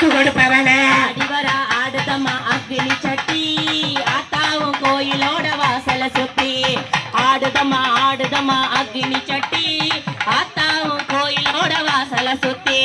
வாக்கு கொடுப்பவளே அடிவரா ஆடுதம்மா அக்னி சட்டி ஆத்தாவும் கோயிலோட வாசல சுத்தி ஆடுதம்மா அக்னி சட்டி ஆத்தாவும் கோயிலோட வாசல சுத்தி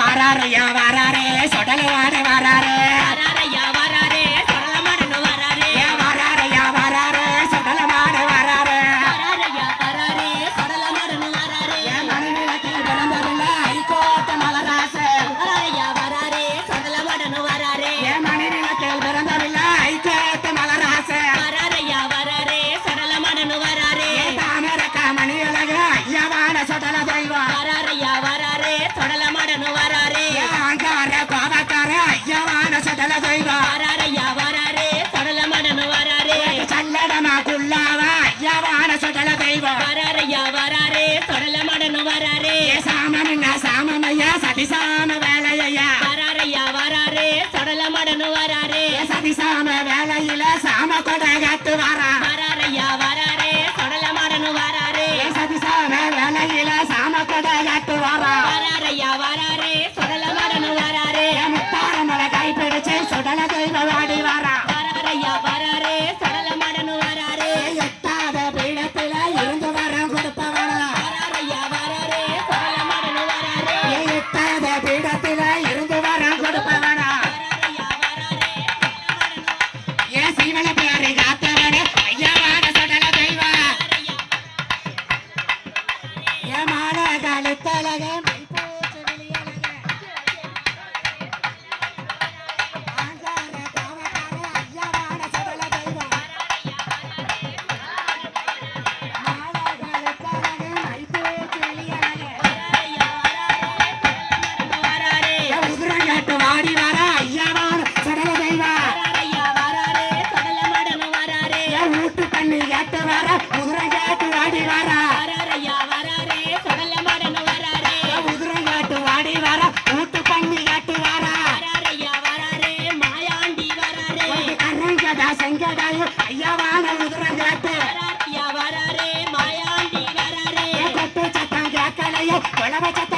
வராரையா வராரே சொடல வாட வராரே வராரையா வராரே சொடல மடனு வராரே வராரையா வராரே சொடல மாட வராரே வராரையா வராரே சொடல மடனு வராரே மணிவிளக்கில் பிறந்ததில்லை ஐகோட்ட மலராசே வராரையா வராரே சொடல மடனு வராரே மணிவிளக்கில் பிறந்ததில்லை ஐகோட்ட மலராசே வராரையா வராரே சொடல மடனு வராரே தாமரக்க மணிவிளக்கு ஐயவான சொடல தெய்வம் வராரையா வராரே சொடல மடனு வராரே அங்கார கோபக்கார ஐயவான சொடல தெய்வம் வராரையா வராரே சொடல மடனு வராரே சல்லடமா குள்ளாவ ஐயவான சொடல தெய்வம் வராரையா வராரே சொடல மடனு வராரே சாமமின்ன சாமமையா சதிசாம வேலையா வராரையா வராரே சொடல மடனு வராரே சதிசாம வேலையில சாம கொடை கட்டு வரா வராரையா வராரே சொடல மடனு வராரே சதிசாம வேலையில சாம கொடை கட்டு வரா வராரையா வராரே சொடல மடனு வராரே முத்தாரமலை கைப்பிடிச்சு சுடல தெய்வ வாடி வரா வராரையா வராரே சொடல மடனு வராரே எட்டாத பீடத்தில இருந்து வர கொடுப்பவனா வராரையா வராரே சொடல மடனு வராரே எட்டாத பீடத்தில இருந்து வர கொடுப்பவனா வராரையா வராரே ஏன் சீவன பேரை காத்தவனே ஐயவான சுடல தெய்வ ஏன் மாட கழுத்தழக மைப்பூச்சு விழியழக ஆங்கார காவக்கார ஐயவான சுடல தெய்வ மாட கழுத்தழக மைப்பூச்சு விழியழக வராரே உதிரங்காட்டு வாடி வர ஐயவான சுடல தெய்வ வராரையா வராரே சொடல மடனு வராரே ஊட்டு பண்ணி கேட்டு வர உதிரங்காட்டு வாடி வர வராரையா வராரே சொடல மடனு வராரே உதிரங்காட்டு வாடி வர ஊட்டு பண்ணி கேட்டு வர வராரையா வராரே மாயாண்டி வராரே கரங்கடா செங்கடாயு ஐயவான உதிரங்காட்டு வராரையா வராரே மாயாண்டி வராரே கொட்டு சத்தம் கேட்கலையோ கொலவ சத்தம்